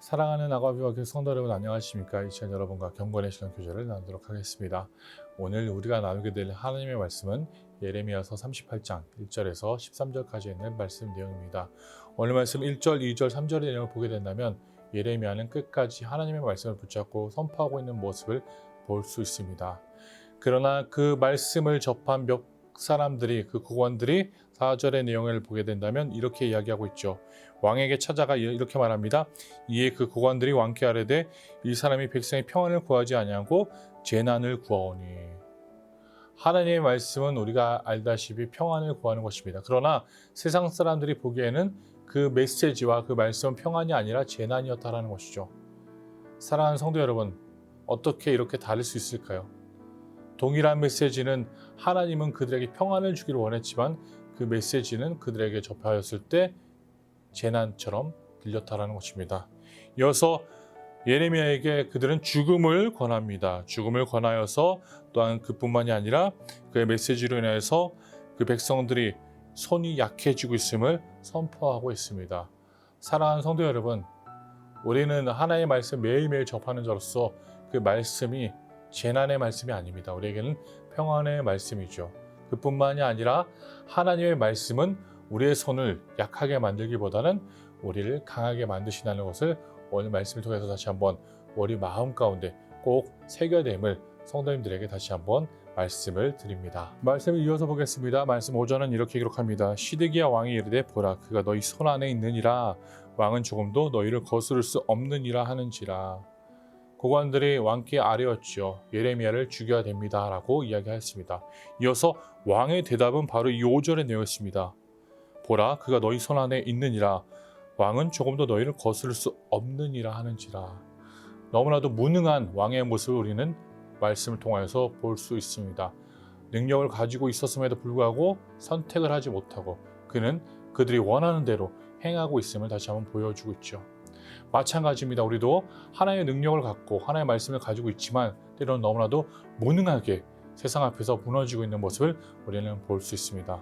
사랑하는 아가비와 교회 성도 여러분 안녕하십니까? 이 시간 여러분과 경건의 시간 교제를 나누도록 하겠습니다. 오늘 우리가 나누게 될 하나님의 말씀은 예레미야서 38장 1절에서 13절까지 있는 말씀 내용입니다. 오늘 말씀 1절, 2절, 3절의 내용을 보게 된다면 예레미야는 끝까지 하나님의 말씀을 붙잡고 선포하고 있는 모습을 볼 수 있습니다. 그러나 그 말씀을 접한 몇 사람들이, 그 국원들이 4절의 내용을 보게 된다면 이렇게 이야기하고 있죠. 왕에게 찾아가 이렇게 말합니다. 이에 그 국원들이 왕께 아뢰되 이 사람이 백성의 평안을 구하지 아니하고 재난을 구하오니. 하나님의 말씀은 우리가 알다시피 평안을 구하는 것입니다. 그러나 세상 사람들이 보기에는 그 메시지와 그 말씀은 평안이 아니라 재난이었다라는 것이죠. 사랑하는 성도 여러분, 어떻게 이렇게 다를 수 있을까요? 동일한 메시지는 하나님은 그들에게 평안을 주기를 원했지만 그 메시지는 그들에게 접하였을 때 재난처럼 들렸다라는 것입니다. 이어서 예레미야에게 그들은 죽음을 권합니다. 죽음을 권하여서 또한 그뿐만이 아니라 그의 메시지로 인해서 그 백성들이 손이 약해지고 있음을 선포하고 있습니다. 사랑하는 성도 여러분, 우리는 하나님의 말씀 매일매일 접하는 자로서 그 말씀이 재난의 말씀이 아닙니다. 우리에게는 평안의 말씀이죠. 그뿐만이 아니라 하나님의 말씀은 우리의 손을 약하게 만들기보다는 우리를 강하게 만드신다는 것을 오늘 말씀을 통해서 다시 한번 우리 마음 가운데 꼭 새겨냄을 성도님들에게 다시 한번 말씀을 드립니다. 말씀을 이어서 보겠습니다. 말씀 5절은 이렇게 기록합니다. 시드기야 왕이 이르되 보라 그가 너희 손 안에 있느니라 왕은 조금도 너희를 거스를 수 없느니라 하는지라. 고관들이 왕께 아뢰었지요. 예레미야를 죽여야 됩니다 라고 이야기하였습니다. 이어서 왕의 대답은 바로 이 5절의 내용이었습니다. 보라 그가 너희 손 안에 있느니라 왕은 조금도 너희를 거스를 수 없느니라 하는지라. 너무나도 무능한 왕의 모습을 우리는 말씀을 통하여서 볼 수 있습니다. 능력을 가지고 있었음에도 불구하고 선택을 하지 못하고 그는 그들이 원하는 대로 행하고 있음을 다시 한번 보여주고 있죠. 마찬가지입니다. 우리도 하나의 능력을 갖고 하나의 말씀을 가지고 있지만 때로는 너무나도 무능하게 세상 앞에서 무너지고 있는 모습을 우리는 볼 수 있습니다.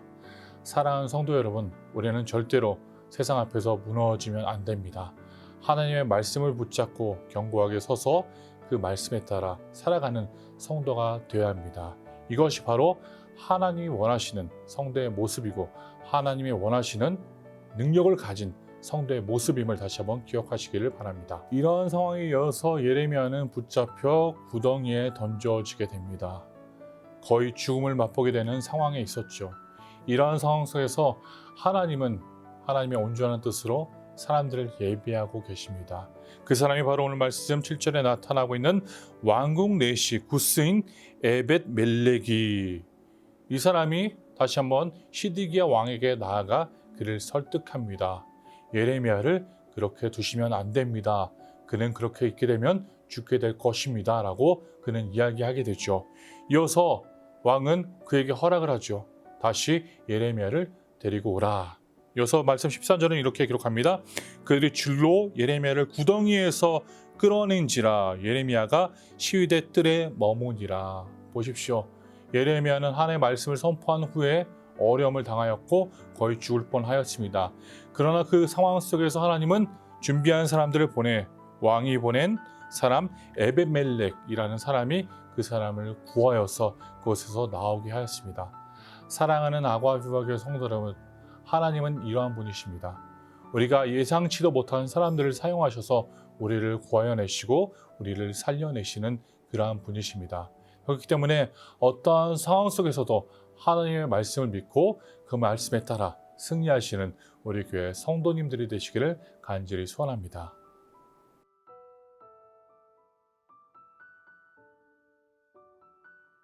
사랑하는 성도 여러분, 우리는 절대로 세상 앞에서 무너지면 안 됩니다. 하나님의 말씀을 붙잡고 견고하게 서서 그 말씀에 따라 살아가는 성도가 되어야 합니다. 이것이 바로 하나님이 원하시는 성도의 모습이고 하나님이 원하시는 능력을 가진 성도의 모습임을 다시 한번 기억하시기를 바랍니다. 이러한 상황에 이어서 예레미야는 붙잡혀 구덩이에 던져지게 됩니다. 거의 죽음을 맛보게 되는 상황에 있었죠. 이러한 상황 속에서 하나님은 하나님의 온전한 뜻으로 사람들을 예비하고 계십니다. 그 사람이 바로 오늘 말씀 7절에 나타나고 있는 왕국 내시 구스인 에벳 멜렉이. 이 사람이 다시 한번 시드기야 왕에게 나아가 그를 설득합니다. 예레미야를 그렇게 두시면 안 됩니다. 그는 그렇게 있게 되면 죽게 될 것입니다 라고 그는 이야기하게 되죠. 이어서 왕은 그에게 허락을 하죠. 다시 예레미야를 데리고 오라. 이어서 말씀 13절은 이렇게 기록합니다. 그들이 줄로 예레미야를 구덩이에서 끌어낸지라 예레미야가 시위대 뜰에 머무니라. 보십시오. 예레미야는 하나님의 말씀을 선포한 후에 어려움을 당하였고 거의 죽을 뻔하였습니다. 그러나 그 상황 속에서 하나님은 준비한 사람들을 보내 왕이 보낸 사람 에벳멜렉이라는 사람이 그 사람을 구하여서 그곳에서 나오게 하였습니다. 사랑하는 아과비와 교회 성도 여러분, 하나님은 이러한 분이십니다. 우리가 예상치도 못한 사람들을 사용하셔서 우리를 구하여내시고 우리를 살려내시는 그러한 분이십니다. 그렇기 때문에 어떠한 상황 속에서도 하나님의 말씀을 믿고 그 말씀에 따라 승리하시는 우리 교회 성도님들이 되시기를 간절히 소원합니다.